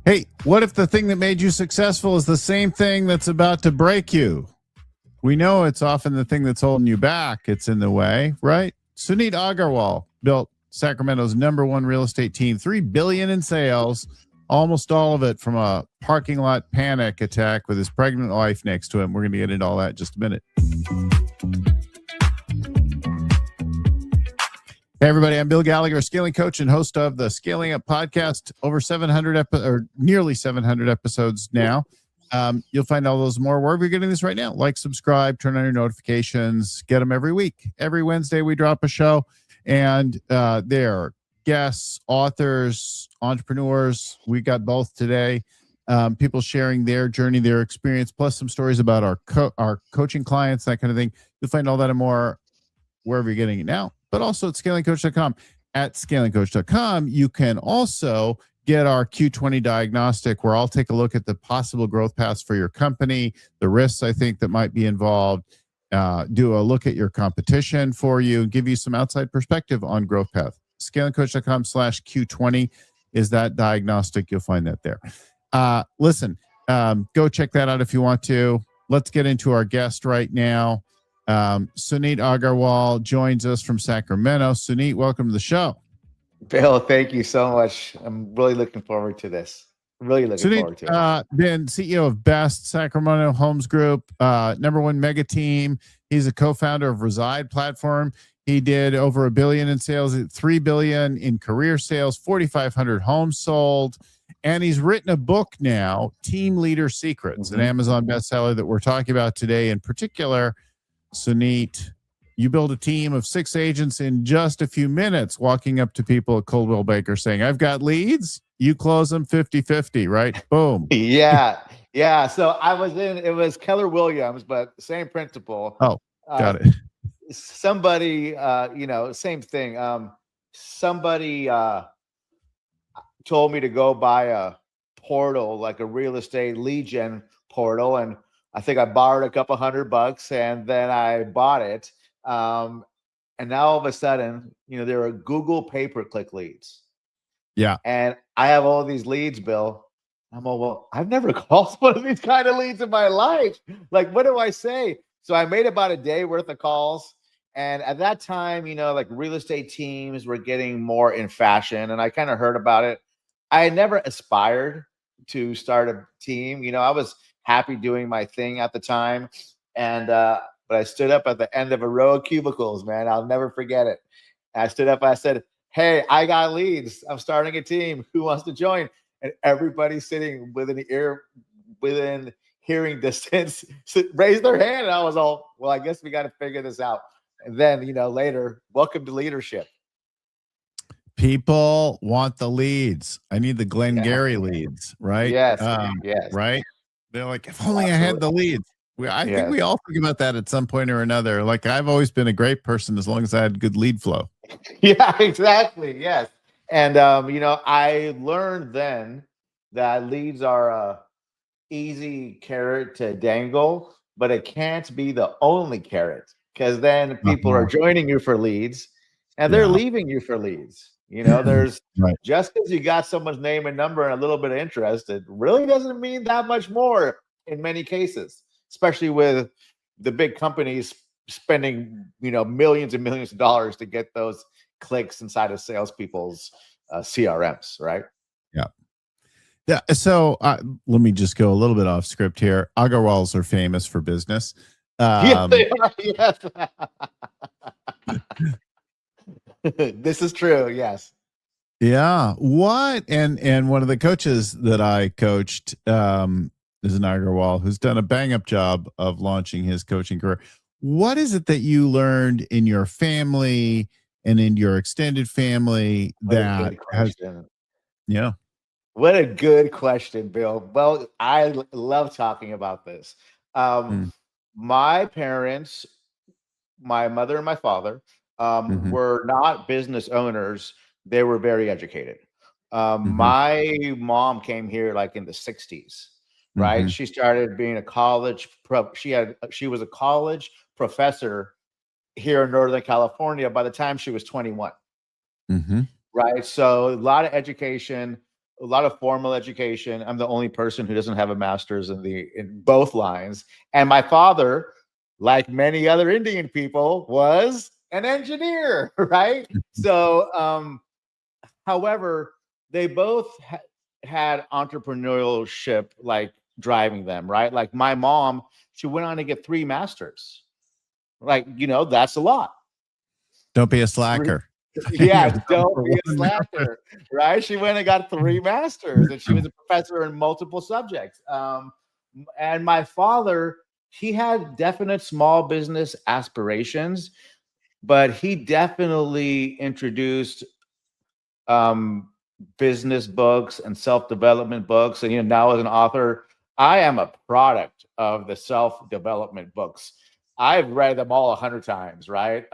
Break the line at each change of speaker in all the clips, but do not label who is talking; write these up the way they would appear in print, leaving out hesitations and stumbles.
Hey, what if the thing that made you successful is the same thing that's about to break you? We know it's often the thing that's holding you back. It's in the way, right? Suneet Agarwal built Sacramento's #1 real estate team, $3 billion in sales, almost all of it from a parking lot panic attack with his pregnant wife next to him. We're going to get into all that in just a minute. Hey, everybody, I'm Bill Gallagher, scaling coach and host of the Scaling Up podcast. Over 700 or nearly 700 episodes now. You'll find all those more wherever you're getting this right now. Like, subscribe, turn on your notifications, get them every week. Every Wednesday, we drop a show, and there are guests, authors, entrepreneurs. We got both today. People sharing their journey, their experience, plus some stories about our coaching clients, that kind of thing. You'll find all that and more wherever you're getting it now, but also at scalingcoach.com. At scalingcoach.com, you can also get our Q20 diagnostic, where I'll take a look at the possible growth paths for your company, the risks I think that might be involved, do a look at your competition for you, give you some outside perspective on growth path. scalingcoach.com/Q20 is that diagnostic. You'll find that there. Listen, go check that out if you want to. Let's get into our guest right now. Suneet Agarwal joins us from Sacramento. Suneet, welcome to the show.
Bill, thank you so much. I'm really looking forward to this. Really looking forward to it.
Been CEO of Best Sacramento Homes Group, #1 mega team. He's a co-founder of Reside platform. He did over $1 billion in sales, $3 billion in career sales, 4,500 homes sold. And he's written a book now, Team Leader Secrets, an Amazon bestseller that we're talking about today in particular. Suneet, you build a team of 6 agents in just a few minutes, walking up to people at Coldwell Banker saying, I've got leads. You close them 50-50, right? Boom.
Yeah. So it was Keller Williams, but same principle.
Oh, got it.
Somebody, same thing. Somebody told me to go buy a portal, like a real estate lead gen portal. And I think I borrowed a couple $100 and then I bought it. And now all of a sudden, there are Google pay-per-click leads.
Yeah.
And I have all these leads, Bill. I'm all, well, I've never called one of these kind of leads in my life. Like, what do I say? So I made about a day worth of calls. And at that time, like real estate teams were getting more in fashion. And I kind of heard about it. I had never aspired to start a team. I was happy doing my thing at the time. And, but I stood up at the end of a row of cubicles, man. I'll never forget it. I stood up, I said, hey, I got leads. I'm starting a team. Who wants to join? And everybody sitting within hearing distance raised their hand. And I was all, well, I guess we got to figure this out. And then, later, welcome to leadership.
People want the leads. I need the Glengarry leads, right?
Yes.
Right? They're like, if only I had the leads. I think we all think about that at some point or another. Like, I've always been a great person as long as I had good lead flow.
Yeah, exactly. Yes. And, I learned then that leads are a easy carrot to dangle, but it can't be the only carrot, because then people are joining you for leads and they're leaving you for leads. There's just because you got someone's name and number and a little bit of interest, it really doesn't mean that much more in many cases, especially with the big companies spending, millions and millions of dollars to get those clicks inside of salespeople's CRMs, right?
Yeah. So let me just go a little bit off script here. Agarwals are famous for business.
Yes, they are. Yes. This is true. Yes.
Yeah. What? And one of the coaches that I coached is an Agarwal who's done a bang up job of launching his coaching career. What is it that you learned in your family and in your extended family that has? Yeah.
What a good question, Bill. Well, I love talking about this. My parents, my mother and my father, were not business owners. They were very educated. My mom came here like in the 60s, right? She started being a college she was a college professor here in Northern California by the time she was 21. Right? So a lot of education. a lot of formal education. I'm the only person who doesn't have a master's in both lines. And my father, like many other Indian people, was an engineer, right? So, however, they both had entrepreneurship like driving them, right? Like my mom, she went on to get 3 masters. Like, that's a lot.
Don't be a
Three,
slacker.
yeah, don't be a slacker, right? She went and got 3 masters, and she was a professor in multiple subjects. And my father, he had definite small business aspirations, but he definitely introduced um, business books and self-development books. And now as an author, I am a product of the self-development books. I've read them all 100 times, right?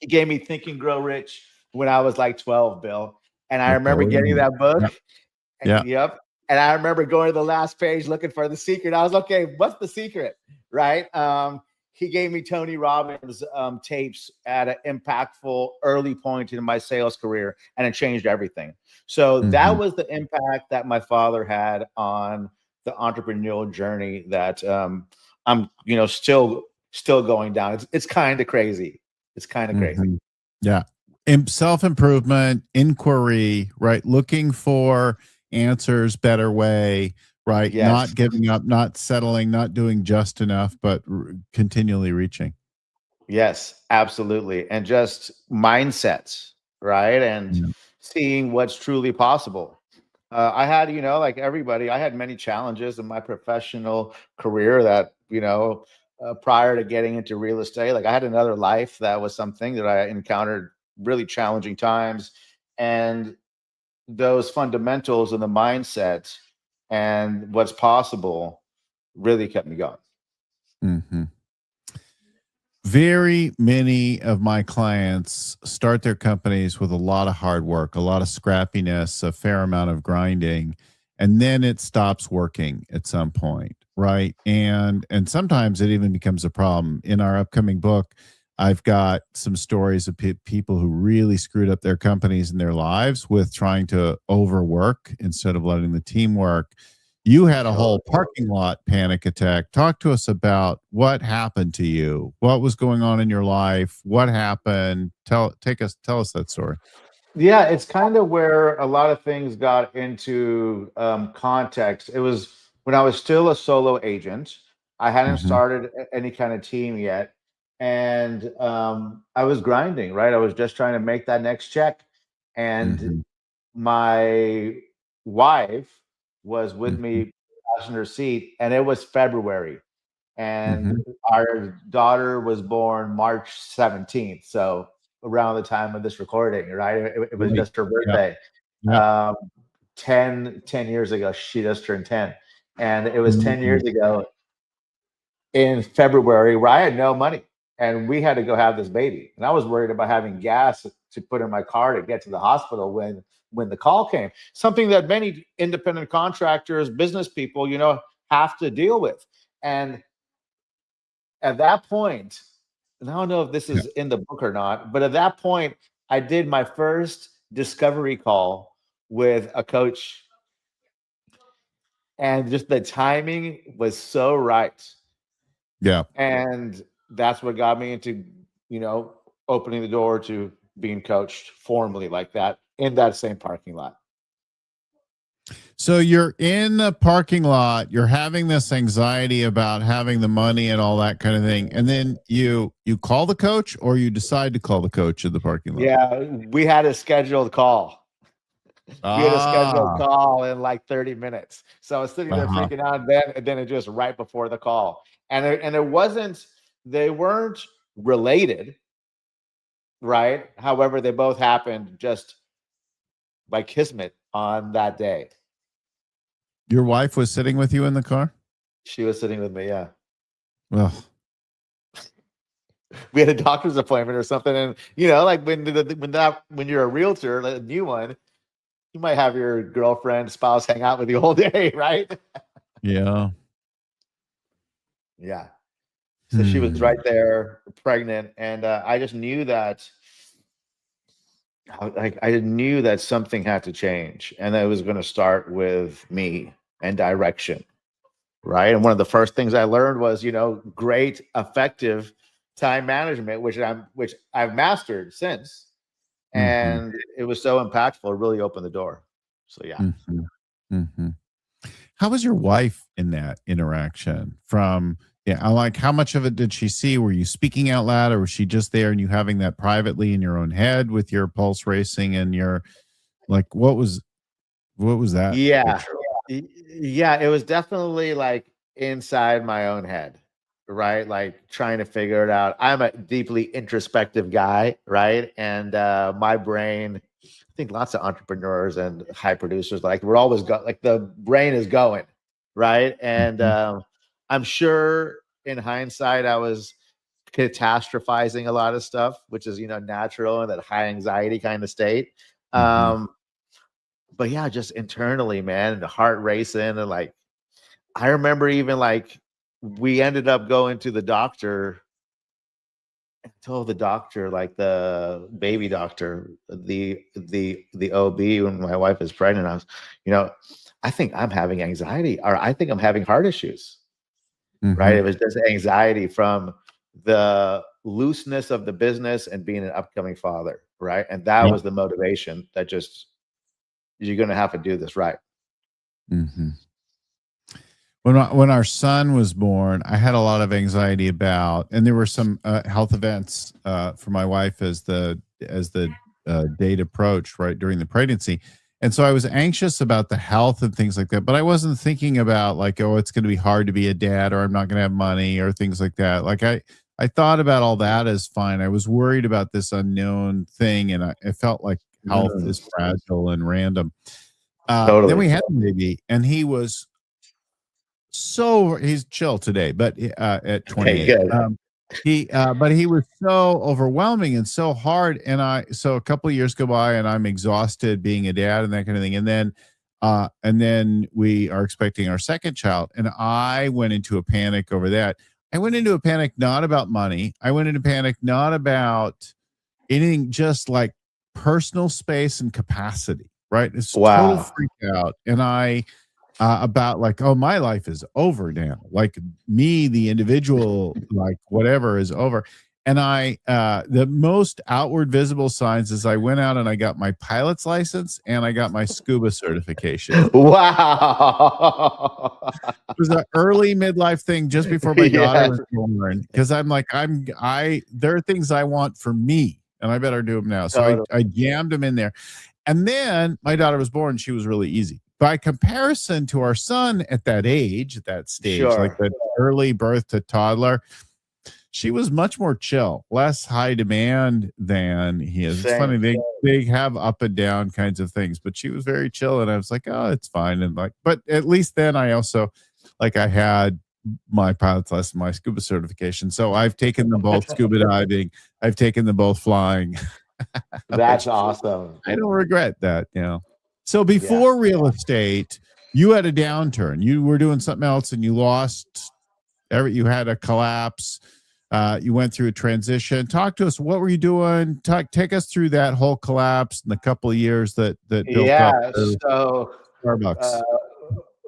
He gave me Think and Grow Rich when I was like 12, Bill. And I remember getting that book.
Yeah.
Yep. And I remember going to the last page looking for the secret. I was like, okay, what's the secret? Right. He gave me Tony Robbins tapes at an impactful early point in my sales career, and it changed everything. So that was the impact that my father had on the entrepreneurial journey that I'm, still going down. It's kind of crazy. It's kind of crazy.
Yeah. Self-improvement, inquiry, right? Looking for answers, better way, right?
Yes.
Not giving up, not settling, not doing just enough, but continually reaching.
Yes, absolutely. And just mindsets, right? And seeing what's truly possible. I had, like everybody, I had many challenges in my professional career that, prior to getting into real estate, like I had another life that was something that I encountered really challenging times. And those fundamentals and the mindset and what's possible really kept me going.
Very many of my clients start their companies with a lot of hard work, a lot of scrappiness, a fair amount of grinding, and then it stops working at some point, right? And sometimes it even becomes a problem. In our upcoming book, I've got some stories of people who really screwed up their companies and their lives with trying to overwork instead of letting the team work. You had a whole parking lot panic attack. Talk to us about what happened to you. What was going on in your life? What happened? Tell us that story.
Yeah, it's kind of where a lot of things got into context. It was when I was still a solo agent. I hadn't started any kind of team yet. And I was grinding, right? I was just trying to make that next check. And my wife was with me passenger seat, and it was February, and our daughter was born March 17th, so around the time of this recording, right? It was just her birthday.
Yeah.
10 years ago, she just turned 10, and it was 10 years ago in February where I had no money, and we had to go have this baby, and I was worried about having gas to put in my car to get to the hospital when the call came. Something that many independent contractors, business people, have to deal with. And at that point, and I don't know if this is in the book or not, but at that point, I did my first discovery call with a coach, and just the timing was so right.
Yeah.
And that's what got me into, opening the door to being coached formally like that in that same parking lot.
So you're in the parking lot, you're having this anxiety about having the money and all that kind of thing. And then you call the coach, or you decide to call the coach in the parking lot.
Yeah, we had a scheduled call. We had a scheduled call in like 30 minutes. So I was sitting there freaking out, and then it just right before the call. And it wasn't, they weren't related, right? However, they both happened just by kismet on that day.
Your wife was sitting with you in the car?
She was sitting with me, yeah.
Well,
we had a doctor's appointment or something, and like when you're a realtor, like a new one, you might have your girlfriend, spouse hang out with you all day, right?
Yeah.
Yeah. So she was right there, pregnant, and I just knew that I knew that something had to change, and that it was going to start with me and direction, right? And one of the first things I learned was, great, effective time management, which I've mastered since,
Mm-hmm.
and it was so impactful. It really opened the door. So yeah.
Mm-hmm. Mm-hmm. How was your wife in that interaction? I like, how much of it did she see? Were you speaking out loud, or was she just there and you having that privately in your own head with your pulse racing and your, like, what was that
Yeah.
picture?
Yeah, it was definitely like inside my own head, right? Like trying to figure it out. I'm a deeply introspective guy, right? And my brain, I think lots of entrepreneurs and high producers, like we're always like the brain is going, right? And
Mhm.
I'm sure in hindsight, I was catastrophizing a lot of stuff, which is, natural in that high anxiety kind of state.
Mhm.
Um, but yeah, just internally, man, the heart racing and like I remember even like we ended up going to the doctor and told the doctor, like the baby doctor, the OB when my wife is pregnant, I was, I think I'm having anxiety or I think I'm having heart issues. Right.
Mhm.
It was just anxiety from the looseness of the business and being an upcoming father. Right. And that
Yeah.
was the motivation that just you're gonna have to do this right.
Mhm. When our son was born, I had a lot of anxiety about, and there were some health events for my wife as the date approached, right during the pregnancy, and so I was anxious about the health and things like that. But I wasn't thinking about like, oh, it's going to be hard to be a dad, or I'm not going to have money, or things like that. Like I thought about all that as fine. I was worried about this unknown thing, and I felt like health
Mm,
is fragile and random. Then
totally.
we had the baby, and he's chill today, but at
Okay,
28,
good.
but he was so overwhelming and so hard. And so a couple of years go by and I'm exhausted being a dad and that kind of thing. And then we are expecting our second child. And I went into a panic over that. I went into a panic, not about money. I went into panic, not about anything, just like personal space and capacity, right? It's total
Wow.
freak out. And about like, oh, my life is over now. Like me, the individual, like whatever is over. And the most outward visible signs is I went out and I got my pilot's license and I got my scuba certification.
Wow.
It was an early midlife thing just before my daughter
Yes,
was born. Cause I'm like, there are things I want for me and I better do them now. So I,
totally.
I jammed them in there. And then my daughter was born. She was really easy. By comparison to our son at that age, at that stage, like
Sure.
that early birth to toddler, she was much more chill, less high demand than he is. It's funny,
Same.
they have up and down kinds of things, but she was very chill, and I was like, oh, it's fine. And like, but at least then I also like I had my pilot's lesson, my scuba certification. So I've taken them both scuba diving, I've taken them both flying,
That's
which
awesome.
I don't regret that. So
Yeah.
before real estate, you had a downturn. You were doing something else and you lost you had a collapse. You went through a transition. Talk to us. What were you doing? Take us through that whole collapse and the couple of years that built up
Yeah.
to
Uh,
Starbucks.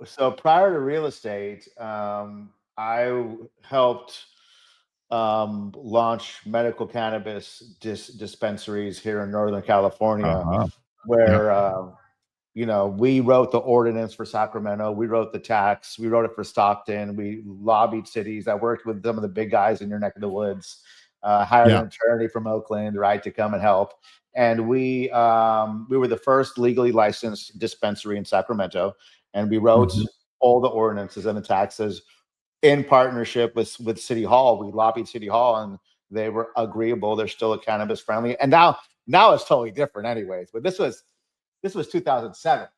so prior to real estate, I helped launch medical cannabis dispensaries here in Northern California,
Uh-huh. Yeah.
where we wrote the ordinance for Sacramento, we wrote the tax, we wrote it for Stockton, we lobbied cities. I worked with some of the big guys in your neck of the woods, hired
Yeah.
an attorney from Oakland, right, to come and help. And we were the first legally licensed dispensary in Sacramento, and we wrote
Mhm.
all the ordinances and the taxes in partnership with City Hall. We lobbied City Hall, and they were agreeable. They're still a cannabis friendly, and now it's totally different, anyways. But this was 2007,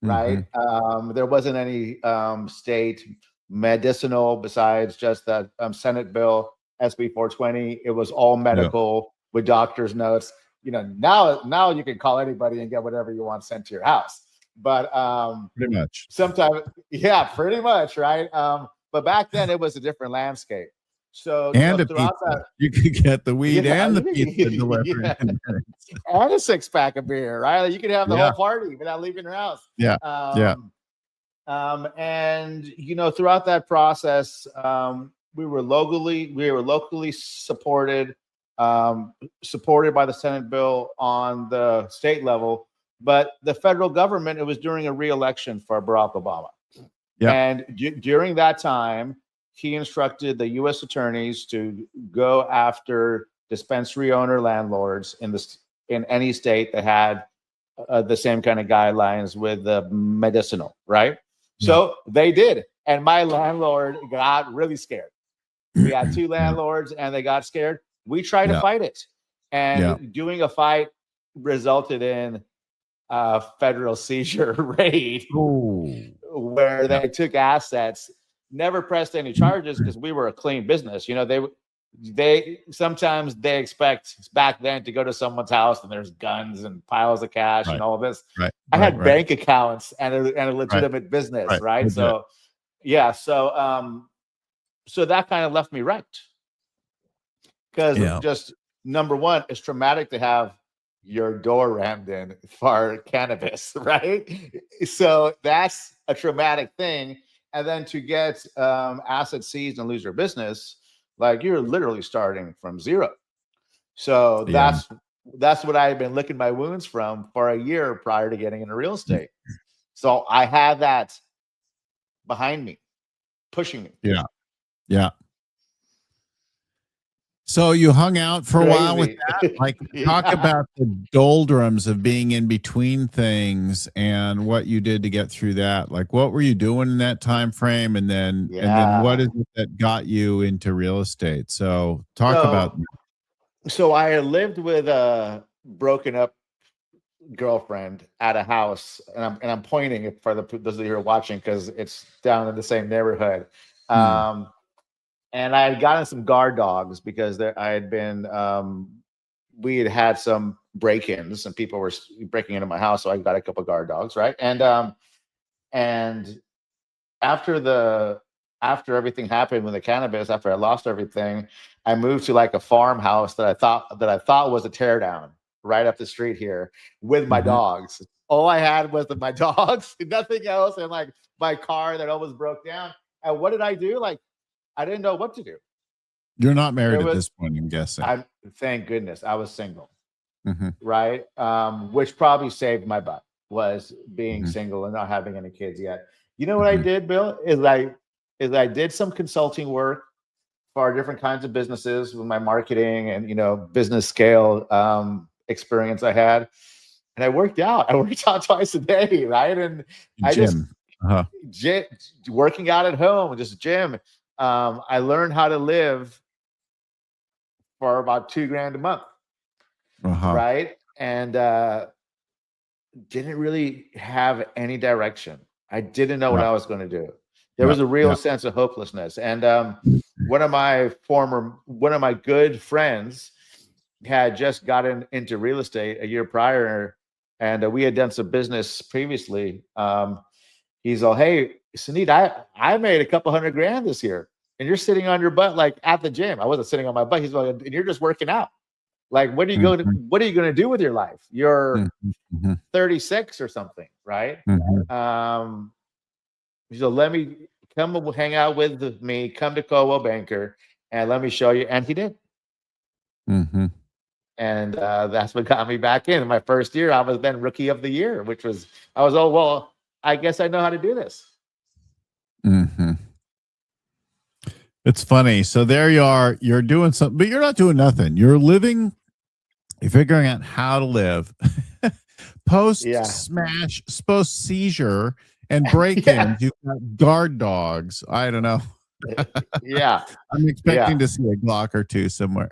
right?
Mhm.
There wasn't any state medicinal besides just that Senate bill SB 420. It was all
Yeah.
medical with doctor's notes. Now you can call anybody and get whatever you want sent to your house. But
Pretty much.
sometimes, yeah, pretty much, right? But back then it was a different landscape. So,
And a
throughout
pizza.
that,
You could get the weed
yeah,
and the pizza delivered
yeah,
in minutes.
and a 6-pack of beer, right? Like, you could have the
Yeah.
whole party without leaving your house.
Yeah. Yeah.
And throughout that process, we were locally supported, supported by the Senate bill on the state level, but the federal government, it was during a re-election for Barack Obama.
Yeah.
And during that time, he instructed the U.S. attorneys to go after dispensary owner landlords in any state that had the same kind of guidelines with the medicinal, right?
Yeah.
So they did, and my landlord got really scared. We had 2 landlords, and they got scared. We tried to fight it, and doing a fight resulted in a federal seizure raid.
Ooh.
Where they took assets, never pressed any charges because we were a clean business. They sometimes they expect back then to go to someone's house and there's guns and piles of cash and all of this.
Right.
I had bank accounts and a legitimate business, right? So yeah, so that kind of left me right, because just number one, it's traumatic to have your door rammed in for cannabis, right? So that's a traumatic thing. And then to get assets seized and lose your business, like, you're literally starting from zero. So that's what I had been licking my wounds from for a year prior to getting into real estate. So I had that behind me, pushing me.
Yeah. Yeah. So you hung out for a while with that. Like, talk about the doldrums of being in between things and what you did to get through that. Like, what were you doing in that time frame, and then what is it that got you into real estate? So talk about that.
So I had lived with a broken up girlfriend at a house, and I'm pointing it for those of you who are watching because it's down in the same neighborhood. And I had gotten some guard dogs because I had been, we had some break-ins and people were breaking into my house. So I got a couple of guard dogs. Right. And after everything happened with the cannabis, after I lost everything, I moved to like a farmhouse that I thought was a teardown right up the street here with my dogs. All I had was my dogs, nothing else. And like my car that almost broke down. And what did I do? Like, I didn't know what to do.
You're not married at this point, I'm guessing.
Thank goodness I was single, right? Which probably saved my butt, was being single and not having any kids yet. You know what I did, Bill? Is I did some consulting work for different kinds of businesses with my marketing and business scale experience I had, and I worked out. I worked out twice a day, right? And I
gym.
Working out at home, just gym. I learned how to live for about $2,000 a month, right? And didn't really have any direction. I didn't know what I was going to do. There was a real sense of hopelessness. And one of my good friends had just gotten into real estate a year prior, and we had done some business previously. He's all, "Hey, Suneet, I made a couple $100,000 this year, and you're sitting on your butt like at the gym." I wasn't sitting on my butt. He's like, "And you're just working out. Like, what are you going to do with your life? You're 36 or something, right?" So let me come hang out with me. Come to Coldwell Banker, and let me show you. And he did. And that's what got me back in. My first year, I was then rookie of the year, well, I guess I know how to do this.
It's funny. So there you are. You're doing something, but you're not doing nothing. You're figuring out how to live post smash, post seizure and break-ins. You've got guard dogs. I don't know. I'm expecting to see a Glock or two somewhere.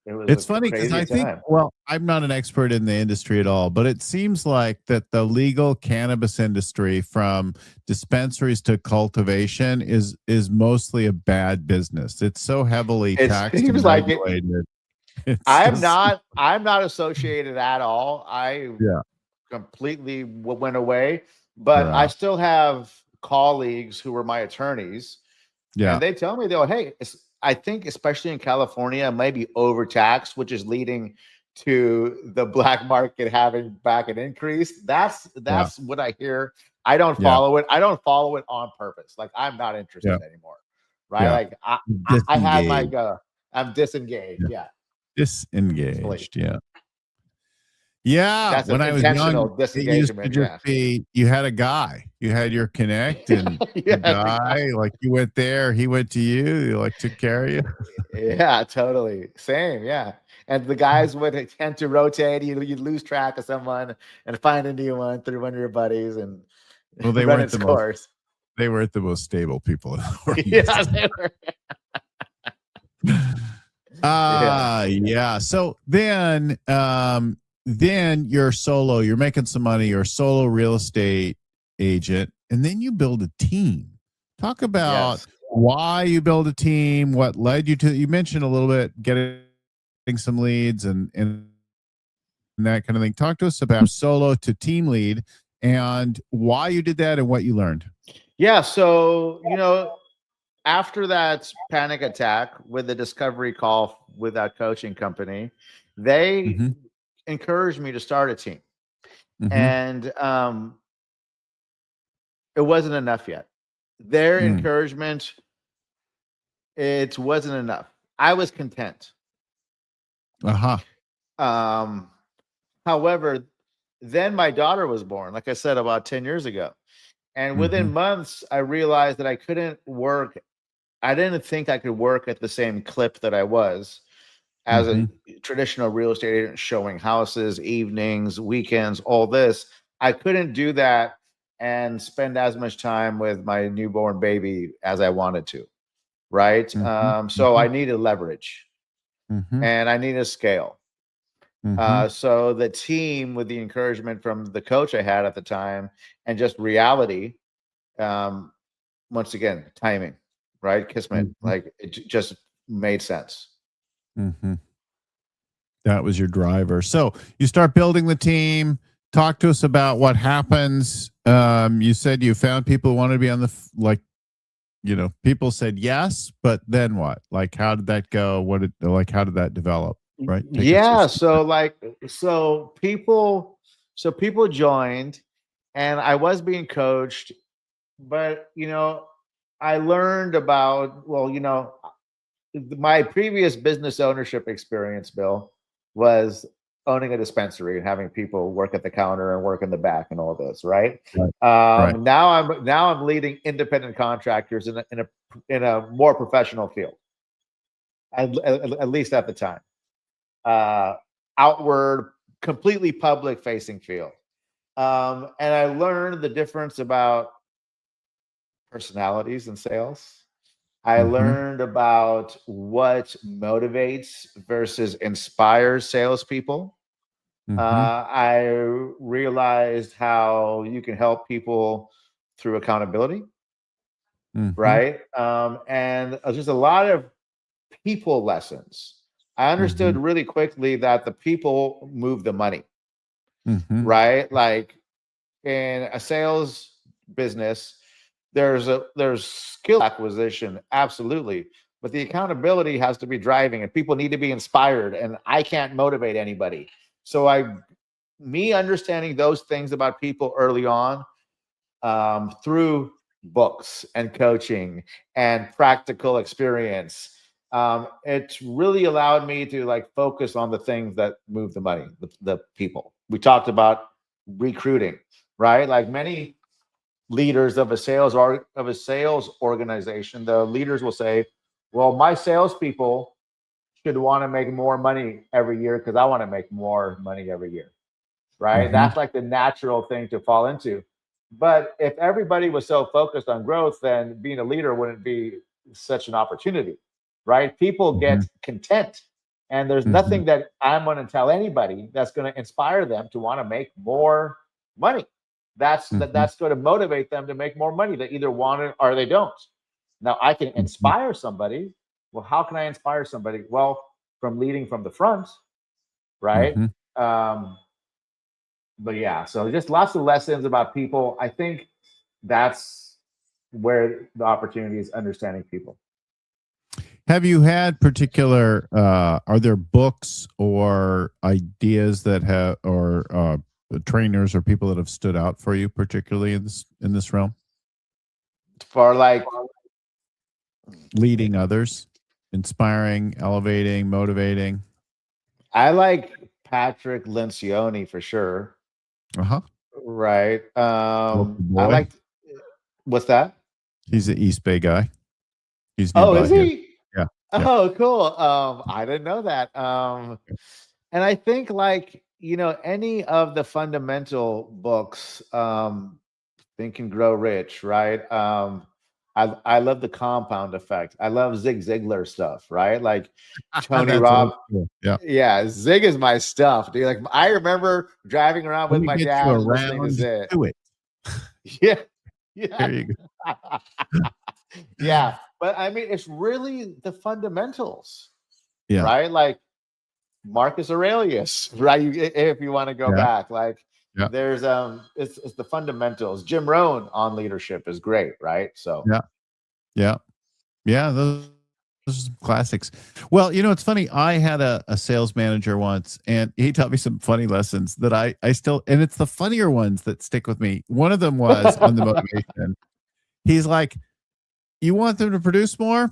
It's funny because I think, well, I'm not an expert in the industry at all, but it seems like that the legal cannabis industry, from dispensaries to cultivation, is mostly a bad business. It's so heavily taxed and regulated.
I'm not associated at all. I completely went away, but I still have colleagues who were my attorneys,
Yeah.
and they tell me, though, hey, I think especially in California, it might be overtaxed, which is leading to the black market having back an increase. That's
Yeah.
what I hear. I don't
Yeah.
follow it. I don't follow it on purpose. Like, I'm not
Yeah.
interested anymore. Right.
Yeah.
Like I had my
Disengaged.
I'm disengaged.
Yeah.
Yeah. Totally.
Disengaged. Yeah. Yeah.
That's an
When I was young,
intentional
it used to
disengagement.
just
Yeah.
be you had a guy, you had your connect, and the
Yeah.
guy, like you went there, he went to you, he like took care of you.
Yeah, totally. Same, yeah. And the guys would tend to rotate. You'd lose track of someone and find a new one through one of your buddies and
Well,
run its course.
they weren't the most stable people in the
Yeah, they were.
Yeah. So then you're solo, you're making some money, you're a solo real estate agent, and then you build a team. Talk about
Yes.
why you build a team, what led you to, you mentioned a little bit getting some leads and that kind of thing. Talk to us about solo to team lead and why you did that and what you learned.
Yeah. So, after that panic attack with the discovery call with that coaching company, they
Mm-hmm.
encouraged me to start a team.
Mm-hmm.
And it wasn't enough yet. Their encouragement, it wasn't enough. I was content.
Uh-huh.
However, then my daughter was born, like I said, about 10 years ago. And within months, I realized that I couldn't work. I didn't think I could work at the same clip that I was as a traditional real estate agent, showing houses, evenings, weekends, all this. I couldn't do that and spend as much time with my newborn baby as I wanted to. Right. So I needed leverage and I needed scale. So the team, with the encouragement from the coach I had at the time and just reality, once again, timing, right? Kismet, like it just made sense.
That was your driver. So you start building the team. Talk to us about what happens. You said you found people who wanted to be on the, people said yes, but then what? Like, how did that go? How did that develop? Right.
Yeah. So people joined and I was being coached, but, I learned about, my previous business ownership experience, Bill, was owning a dispensary and having people work at the counter and work in the back and all this, right?
Right.
Now I'm leading independent contractors in a more professional field, at least at the time. Outward, completely public facing field. And I learned the difference about personalities in sales. I learned about what motivates versus inspires salespeople. I realized how you can help people through accountability, right? And just a lot of people lessons. I understood really quickly that the people move the money, right? Like in a sales business, there's skill acquisition, absolutely, but the accountability has to be driving, and people need to be inspired, and I can't motivate anybody. So me understanding those things about people early on, through books and coaching and practical experience, it's really allowed me to focus on the things that move the money, the people. We talked about recruiting, right? Like many leaders of a sales organization, the leaders will say, well, my salespeople should want to make more money every year because I want to make more money every year, right? That's like the natural thing to fall into. But if everybody was so focused on growth, then being a leader wouldn't be such an opportunity, right? People get content, and there's nothing that I'm going to tell anybody that's going to inspire them to want to make more money. That's going to motivate them to make more money. They either want it or they don't. Now I can inspire somebody. Well, how can I inspire somebody? Well, from leading from the front, right? But yeah, so just lots of lessons about people. I think that's where the opportunity is understanding people.
Have you had particular are there books or ideas that have or trainers or people that have stood out for you particularly in this realm?
For like,
Leading others, inspiring, elevating, motivating.
I like Patrick Lencioni for sure.
Uh-huh.
Right.
Local
I
boy.
like, what's that?
He's an East Bay guy. He's
Oh,
nearby
is
here.
he?
Yeah. Yeah.
Oh, cool. I didn't know that. And I think like, any of the fundamental books, Think and Grow Rich, right? I love the compound effect. I love Zig Ziglar stuff, right? Like Tony
That's
Robb.
old school. Yeah.
Yeah, Zig is my stuff, dude. Like I remember driving around
Let
with
me
my
get you
dad listening to
around
Zig.
to it.
Yeah. Yeah.
There you go.
Yeah. But I mean, it's really the fundamentals,
Yeah.
right? Like Marcus Aurelius, right? If you want to go
Yeah.
back, like
Yeah.
there's it's the fundamentals. Jim Rohn on leadership is great, right? So
Yeah. Yeah. Yeah. Those are some classics. Well, it's funny. I had a sales manager once, and he taught me some funny lessons that I still, and it's the funnier ones that stick with me. One of them was on the motivation. He's like, you want them to produce more?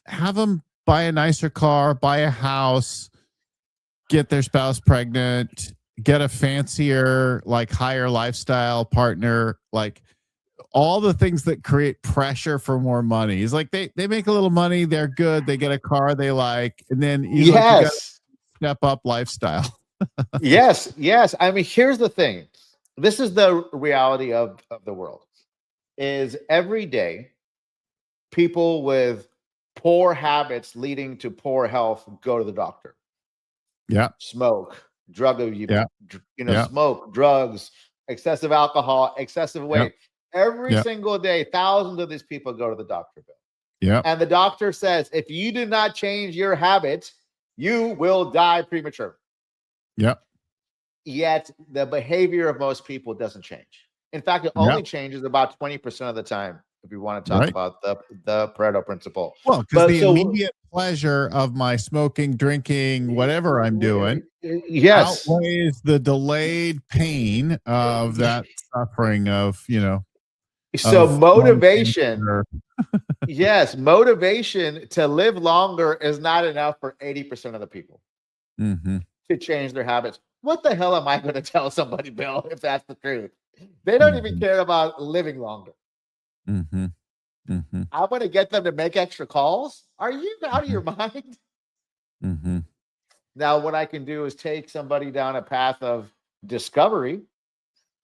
Have them buy a nicer car, buy a house, get their spouse pregnant, get a fancier, like higher lifestyle partner, like all the things that create pressure for more money. He's like, they make a little money, they're good, they get a car they like, and then he's like, you got to
yes.
step up lifestyle.
Yes, yes. I mean, here's the thing. This is the reality of the world. Is every day people with poor habits leading to poor health go to the doctor.
Yeah,
Smoke, drug abuse,
yeah, yeah,
smoke, drugs, excessive alcohol, excessive
yeah,
weight. Every
yeah,
single day, thousands of these people go to the doctor, Bill.
yeah,
And the doctor says, if you do not change your habit, you will die premature.
yeah,
Yet the behavior of most people doesn't change. In fact, it
yeah.
only changes about 20% of the time if you want to talk
Right.
about the Pareto principle.
Well, because
But
the
so
immediate pleasure of my smoking, drinking, whatever I'm doing
yes.
outweighs the delayed pain of that suffering of,
So
of lung
motivation,
cancer.
yes, motivation to live longer is not enough for 80% of the people
Mm-hmm.
to change their habits. What the hell am I going to tell somebody, Bill, if that's the truth? They don't even
Mm-hmm.
care about living longer.
Mm-hmm. Mm-hmm.
I'm going to get them to make extra calls. Are you out of your mind?
Mm-hmm.
Now, what I can do is take somebody down a path of discovery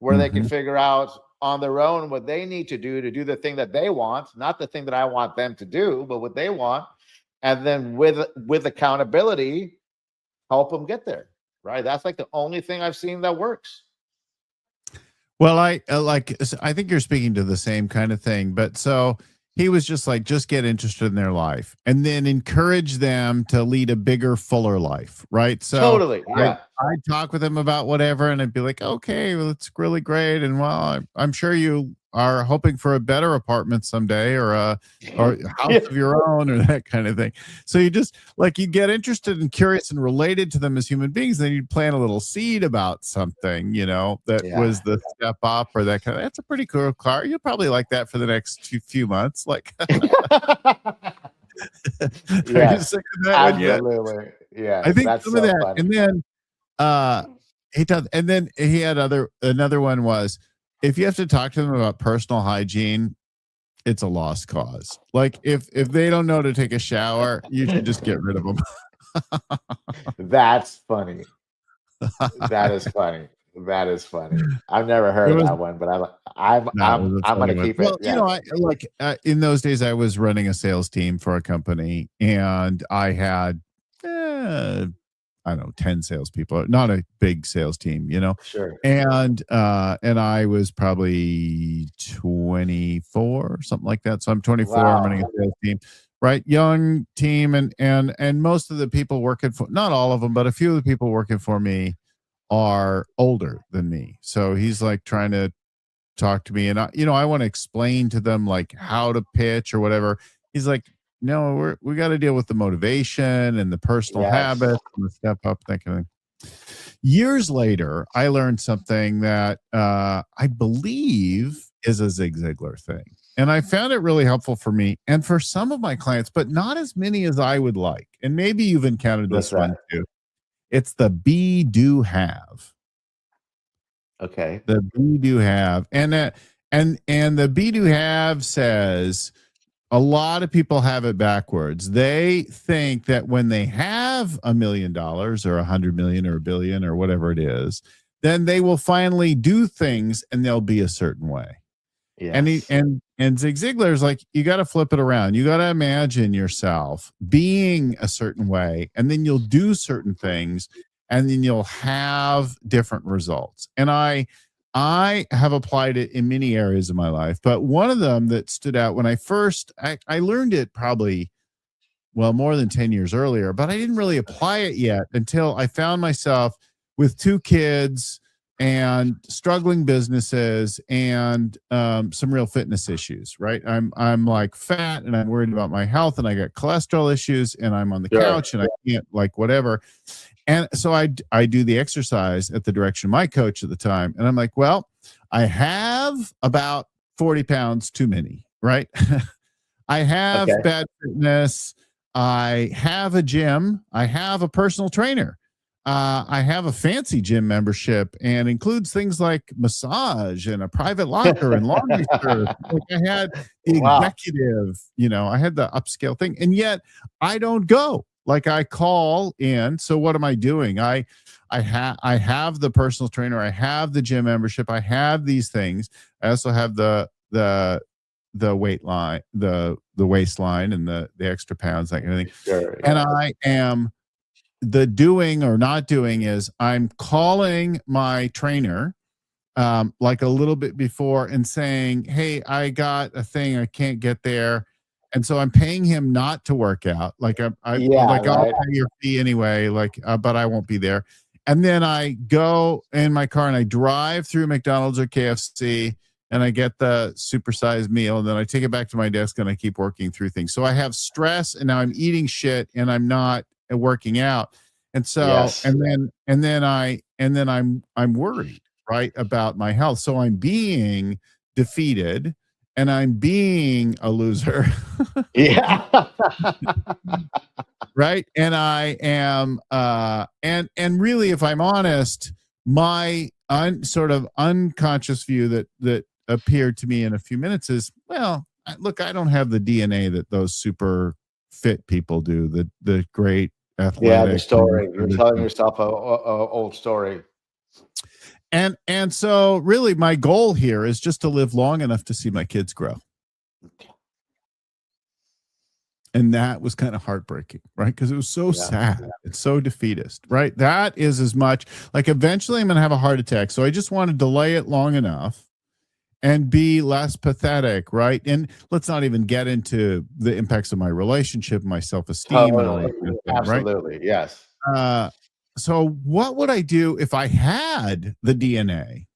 where they can
Mm-hmm.
figure out on their own what they need to do the thing that they want, not the thing that I want them to do, but what they want. And then with accountability, help them get there. Right. That's like the only thing I've seen that works.
Well, I think you're speaking to the same kind of thing, but so he was just like, just get interested in their life and then encourage them to lead a bigger, fuller life. Right. So
Totally. Yeah.
I'd talk with him about whatever, and I'd be like, okay, well, it's really great. And well, I'm sure you are hoping for a better apartment someday or a house
Yeah.
of your own or that kind of thing. So you just like you get interested and curious and related to them as human beings. Then you plant a little seed about something, that
Yeah.
was the step up or that kind of. That's a pretty cool car. You'll probably like that for the next few months. Like, are you
Yes.
sick of that one yet?
Absolutely. Yeah.
I think
That's
some of
so
that,
funny.
and then he does, and then he had another one was if you have to talk to them about personal hygiene, it's a lost cause. Like if they don't know to take a shower, you should just get rid of them.
That's funny. That is funny. That is funny. I've never heard that one, but I'm
That was a funny
gonna
one.
keep
Well,
it. Yeah.
I like in those days I was running a sales team for a company, and I had I don't know, 10 salespeople, not a big sales team,
Sure.
and I was probably 24, something like that. So I'm 24, I'm running a
Wow.
sales team, right? Young team, and most of the people working for, not all of them, but a few of the people working for me are older than me. So he's like trying to talk to me, and I want to explain to them like how to pitch or whatever. He's like, no, we got to deal with the motivation and the personal
Yes.
habits and the step up, that kind of thing. Years later, I learned something that I believe is a Zig Ziglar thing. And I found it really helpful for me and for some of my clients, but not as many as I would like. And maybe you've encountered
What's
this one
that?
too. It's the be, do, have.
Okay.
The be, do, have. And the be, do, have says a lot of people have it backwards. They think that when they have $1 million or 100 million or a billion or whatever it is, then they will finally do things and they'll be a certain way.
Yes.
And Zig Ziglar is like, you got to flip it around. You got to imagine yourself being a certain way, and then you'll do certain things, and then you'll have different results. And I have applied it in many areas of my life, but one of them that stood out when I learned it probably, well, more than 10 years earlier, but I didn't really apply it yet until I found myself with 2 kids and struggling businesses and some real fitness issues, right? I'm like fat and I'm worried about my health, and I got cholesterol issues, and I'm on the couch and I can't, like, whatever. And so I do the exercise at the direction of my coach at the time. And I'm like, well, I have about 40 pounds too many, right? I have bad fitness. I have a gym. I have a personal trainer. I have a fancy gym membership, and includes things like massage and a private locker and laundry service. Like, I had the executive, I had the upscale thing, and yet I don't go. Like, I call in. So what am I doing? I have the personal trainer. I have the gym membership. I have these things. I also have the weight line, the waistline, and the extra pounds, that kind of thing.
Sure,
and I am the doing or not doing is I'm calling my trainer like a little bit before and saying, hey, I got a thing, I can't get there. And so I'm paying him not to work out. Like, I'll pay your fee anyway, like, but I won't be there. And then I go in my car and I drive through McDonald's or KFC, and I get the supersized meal, and then I take it back to my desk and I keep working through things. So I have stress, and now I'm eating shit, and I'm not working out. And so, and then I'm worried, right, about my health. So I'm being defeated, and I'm being a loser.
Yeah.
Right. And I am, and really, if I'm honest, my sort of unconscious view that appeared to me in a few minutes is, well, look, I don't have the DNA that those super fit people do, the great athletic.
Yeah, the story. You're telling yourself a old story.
And so really my goal here is just to live long enough to see my kids grow. And that was kind of heartbreaking, right? Because it was so sad. It's so defeatist, right? That is as much like, eventually I'm going to have a heart attack. So I just want to delay it long enough and be less pathetic, right? And let's not even get into the impacts of my relationship, my self-esteem, and all that kind of thing,
absolutely, right? Yes.
So what would I do if I had the DNA?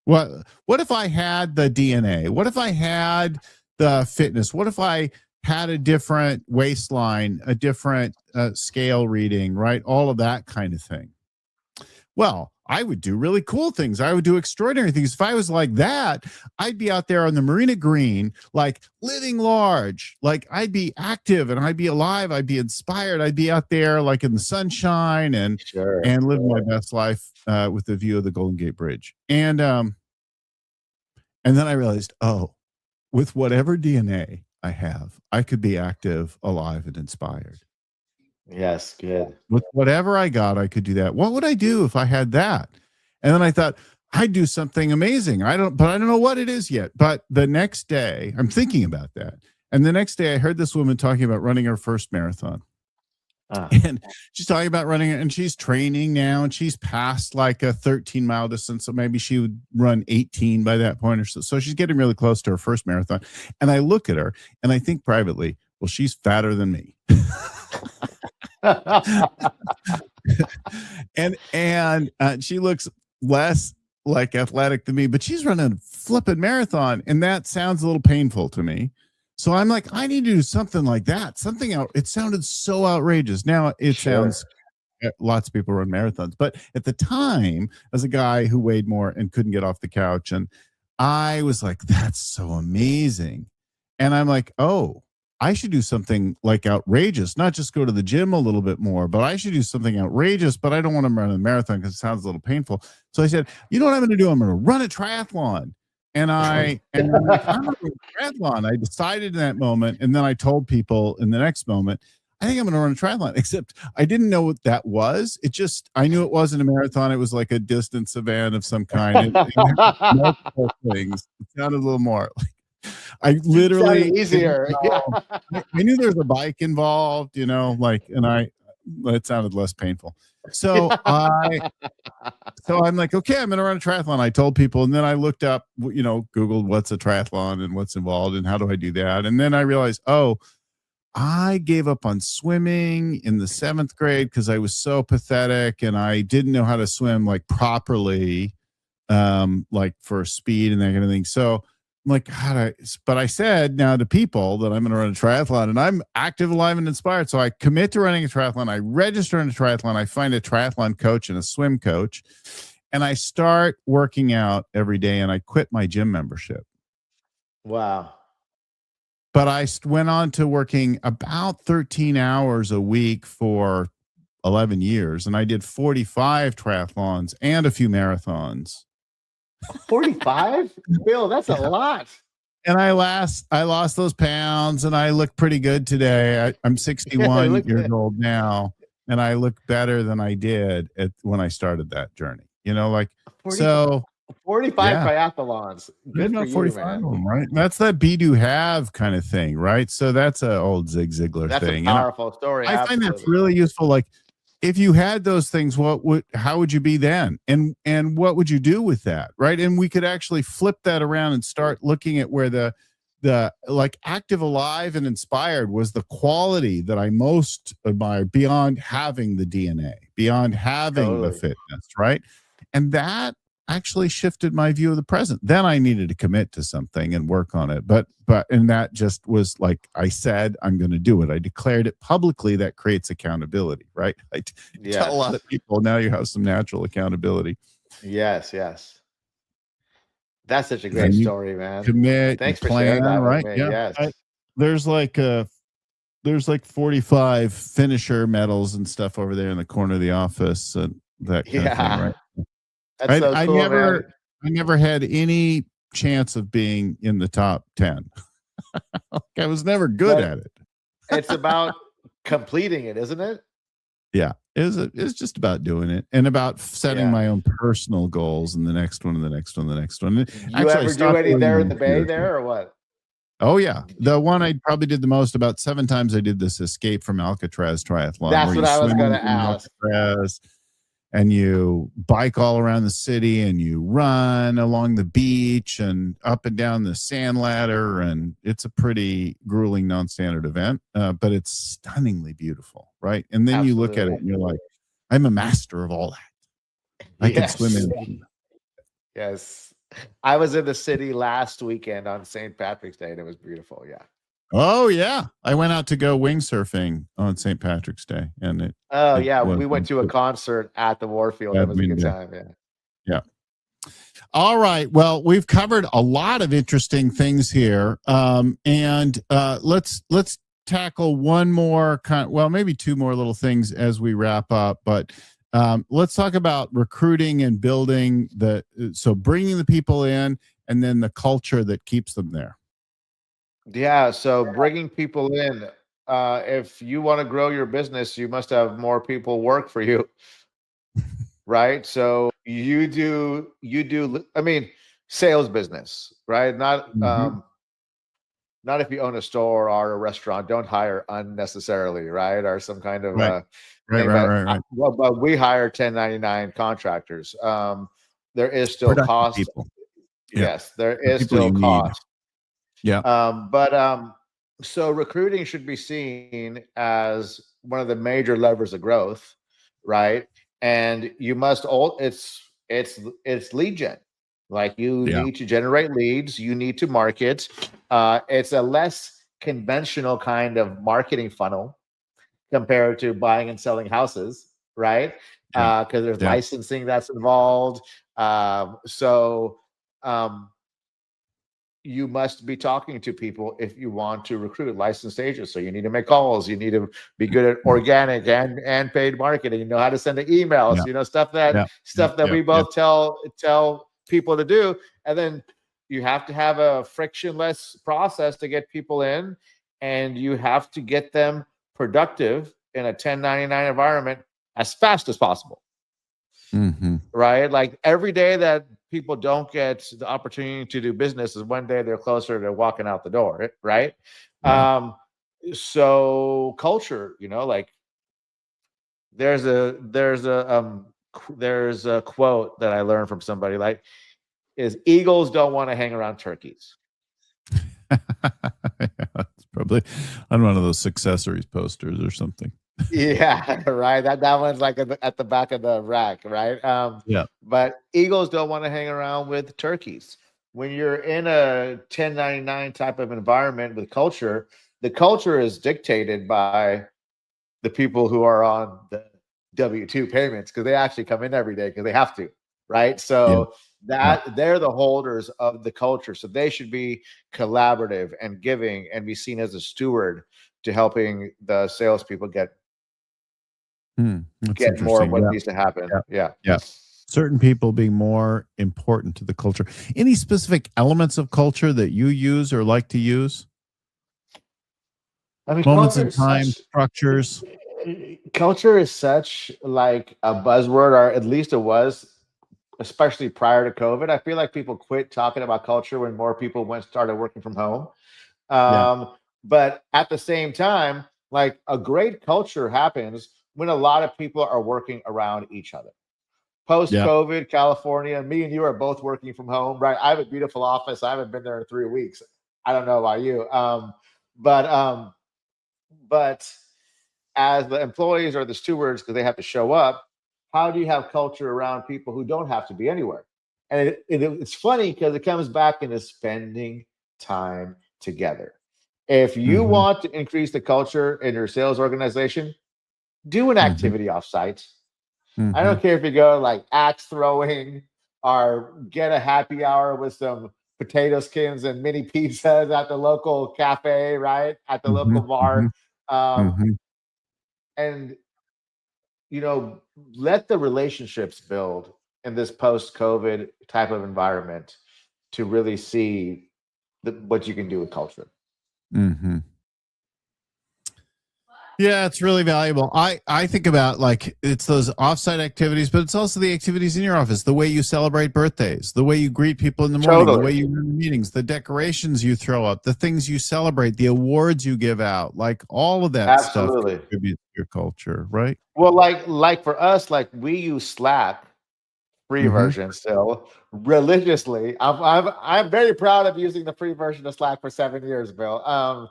What if I had the DNA? What if I had the fitness? What if I had a different waistline, a different scale reading, right? All of that kind of thing. Well, I would do really cool things. I would do extraordinary things. If I was like that, I'd be out there on the Marina Green, like living large. Like, I'd be active and I'd be alive. I'd be inspired. I'd be out there like in the sunshine and living my best life with the view of the Golden Gate Bridge. And then I realized, with whatever DNA I have, I could be active, alive, and inspired.
Yes, good.
With whatever I got, I could do that. What would I do if I had that? And then I thought, I'd do something amazing. I don't know what it is yet. But the next day, I'm thinking about that. And the next day, I heard this woman talking about running her first marathon. And she's talking about running it, and she's training now, and she's past like a 13-mile distance. So maybe she would run 18 by that point or so. So she's getting really close to her first marathon. And I look at her and I think privately, well, she's fatter than me. and she looks less like athletic than me, but she's running a flipping marathon, and that sounds a little painful to me. So I'm like, I need to do something like that. Something out. It sounded so outrageous. Now it sounds lots of people run marathons, but at the time, as a guy who weighed more and couldn't get off the couch, and I was like, that's so amazing. And I'm like, oh, I should do something like outrageous, not just go to the gym a little bit more, but I should do something outrageous, but I don't want to run a marathon because it sounds a little painful. So I said, you know what I'm going to do? I'm going to run a triathlon. And I'm like, I'm going to run a triathlon. I decided in that moment. And then I told people in the next moment, I think I'm going to run a triathlon, except I didn't know what that was. I knew it wasn't a marathon. It was like a distance event of some kind. It multiple things. It sounded a little more like, I literally
easier. Yeah.
I knew there was a bike involved, like, it sounded less painful. So I'm like, okay, I'm going to run a triathlon. I told people, and then I looked up, Googled what's a triathlon and what's involved and how do I do that. And then I realized, I gave up on swimming in the 7th grade because I was so pathetic and I didn't know how to swim like properly, like for speed and that kind of thing. So I'm like, but I said now to people that I'm going to run a triathlon, and I'm active, alive, and inspired. So I commit to running a triathlon. I register in a triathlon. I find a triathlon coach and a swim coach, and I start working out every day, and I quit my gym membership.
Wow.
But I went on to working about 13 hours a week for 11 years, and I did 45 triathlons and a few marathons.
45? Bill, that's a lot.
And I lost those pounds, and I look pretty good today. I'm 61 years old now, and I look better than I did when I started that journey.
45 triathlons. Good for you,
45
man.
of them, right? That's that be do have kind of thing, right? So that's an old Zig Ziglar thing.
That's a powerful story.
I find that's really useful. Like, if you had those things, how would you be then? And what would you do with that? Right. And we could actually flip that around and start looking at where the like active, alive, and inspired was the quality that I most admired beyond having the DNA, beyond having the fitness. Right. And that actually shifted my view of the present. Then I needed to commit to something and work on it. And that just was like, I said, I'm going to do it. I declared it publicly. That creates accountability, right? I tell a lot of people now you have some natural accountability.
Yes. That's such a great story, man.
Commit,
thanks for
plan,
sharing that
right?
with me.
Yeah.
Yes.
There's like 45 finisher medals and stuff over there in the corner of the office and that kind of thing, right?
That's so cool, man.
I never had any chance of being in the top 10. I was never good at it.
It's about completing it, isn't it?
Yeah, it's just about doing it and about setting my own personal goals and the next one and the next one, and the next one.
You ever do any there in the Bay there or what?
Oh yeah, the one I probably did the most, about 7 times. I did this Escape from Alcatraz triathlon.
That's what I was going to ask.
Alcatraz, and you bike all around the city and you run along the beach and up and down the sand ladder. And it's a pretty grueling non-standard event, but it's stunningly beautiful. Right. And then you look at it and you're like, I'm a master of all that. I can swim in.
Yes. I was in the city last weekend on St. Patrick's Day and it was beautiful. Yeah.
Oh yeah, I went out to go wingsurfing on St. Patrick's Day, and
we went to a concert at the Warfield. It was a good time.
Yeah. All right. Well, we've covered a lot of interesting things here, and let's tackle one more maybe 2 more little things as we wrap up. But let's talk about recruiting and building bringing the people in, and then the culture that keeps them there.
Yeah, so bringing people in, if you want to grow your business, you must have more people work for you, right? So you do, I mean, sales business, right? Not if you own a store or a restaurant, don't hire unnecessarily, right? Or some kind of
right.
But we hire 1099 contractors. There is still cost. Yes, there is still cost.
Yeah.
So recruiting should be seen as one of the major levers of growth, right? And you must it's lead gen. Like you
Yeah.
need to generate leads, you need to market. It's a less conventional kind of marketing funnel compared to buying and selling houses, right?
Yeah.
Because there's
Yeah.
licensing that's involved. So you must be talking to people if you want to recruit licensed agents. So you need to make calls. You need to be good at organic and paid marketing. You know how to send the emails.
Yeah.
You know stuff that
Yeah.
we
Yeah.
both tell people to do. And then you have to have a frictionless process to get people in, and you have to get them productive in a 1099 environment as fast as possible.
Mm-hmm.
Right? Like every day that people don't get the opportunity to do business is one day they're closer to walking out the door, right?
Yeah.
So culture, like there's a quote that I learned from somebody, like, is eagles don't want to hang around turkeys.
It's probably on one of those accessories posters or something.
Yeah, right. That one's like at the back of the rack, right?
Yeah.
But eagles don't want to hang around with turkeys. When you're in a 1099 type of environment with culture, the culture is dictated by the people who are on the W-2 payments, because they actually come in every day because they have to, right?
Yeah.
So that they're the holders of the culture. So they should be collaborative and giving and be seen as a steward to helping the salespeople get
That's
more of
interesting.
what
Yeah.
needs to happen.
Yeah.
Yeah.
Certain people being more important to the culture. Any specific elements of culture that you use or like to use?
I mean,
Moments in time, structures.
culture is such like a buzzword, or at least it was, especially prior to COVID. I feel like people quit talking about culture when more people started working from home.
Yeah.
But at the same time, like a great culture happens when a lot of people are working around each other. Post
Yeah.
COVID, California, me and you are both working from home, right? I have a beautiful office. I haven't been there in 3 weeks. I don't know about you. But but as the employees or the stewards, because they have to show up, how do you have culture around people who don't have to be anywhere? And it's funny because it comes back into spending time together. If you
Mm-hmm.
want to increase the culture in your sales organization, do an
Mm-hmm.
activity offsite. I
Mm-hmm.
don't care if you go like axe throwing or get a happy hour with some potato skins and mini pizzas at the local cafe, right? At the
Mm-hmm.
local bar. Um,
Mm-hmm.
and, let the relationships build in this post COVID type of environment to really see what you can do with culture.
Mm-hmm. Yeah, it's really valuable. I think about like it's those offsite activities, but it's also the activities in your office, the way you celebrate birthdays, the way you greet people in the morning, the way
Totally.
you run meetings, the decorations you throw up, the things you celebrate, the awards you give out, like all of that stuff
Absolutely.
contributes to your culture, right?
Well, like for us, like we use Slack free
Mm-hmm.
version still religiously. I'm very proud of using the free version of Slack for 7 years, Bill.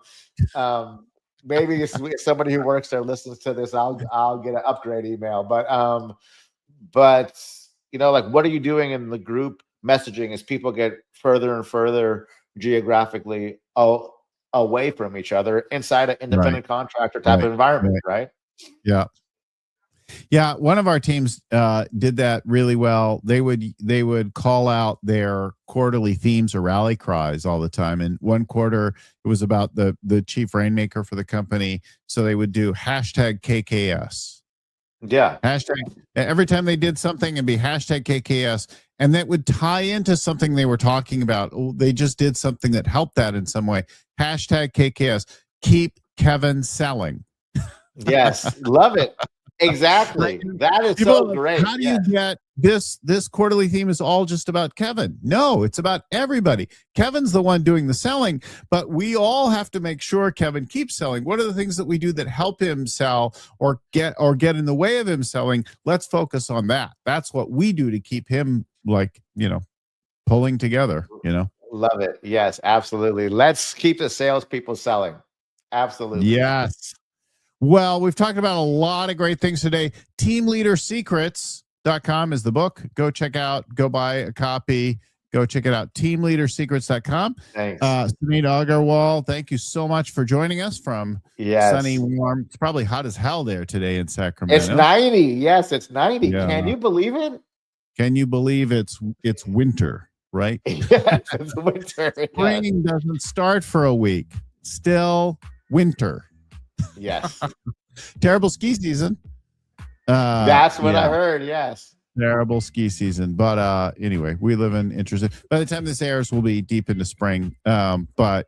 Maybe if somebody who works there listens to this, I'll get an upgrade email. But like what are you doing in the group messaging as people get further and further geographically away from each other inside an
Right.
independent contractor type
Right.
of environment, right?
Yeah. Yeah, one of our teams did that really well. They would call out their quarterly themes or rally cries all the time. And one quarter it was about the chief rainmaker for the company, so they would do hashtag KKS.
Yeah.
Hashtag every time they did something and be hashtag KKS, and that would tie into something they were talking about. Oh, they just did something that helped that in some way. Hashtag KKS. Keep Kevin selling.
Yes. Love it.
Like,
Exactly. That is
people
so
are like,
great.
how do you
Yes.
get this quarterly theme is all just about Kevin? No, it's about everybody. Kevin's the one doing the selling, but we all have to make sure Kevin keeps selling. What are the things that we do that help him sell or get in the way of him selling? Let's focus on that. That's what we do to keep him pulling together,
Love it. Yes, absolutely. Let's keep the salespeople selling. Absolutely.
Yes. Well, we've talked about a lot of great things today. Team leader secrets. teamleadersecrets.com is the book. Go check out, go buy a copy. Go check it out, teamleadersecrets.com.
Thanks.
Suneet Agarwal, thank you so much for joining us from sunny, warm. It's probably hot as hell there today in Sacramento.
It's 90. Yes, it's 90.
Yeah.
Can you believe it?
Can you believe it's winter, right?
Yes, it's winter.
Spring doesn't start for a week. Still winter.
Yes.
Terrible ski season.
That's what I heard. Yes.
Terrible ski season. But anyway, we live in interesting. By the time this airs, we'll be deep into spring. But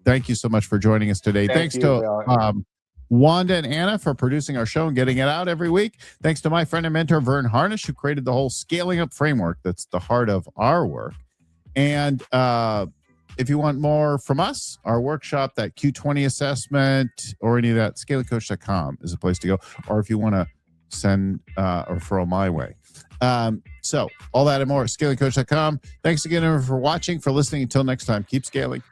thank you so much for joining us today. Thanks to Wanda and Anna for producing our show and getting it out every week. Thanks to my friend and mentor, Vern Harnish, who created the whole scaling up framework that's the heart of our work. And if you want more from us, our workshop, that Q20 assessment, or any of that, scalingcoach.com is a place to go. Or if you want to send a referral my way. So all that and more, scalingcoach.com. Thanks again for watching, for listening. Until next time, keep scaling.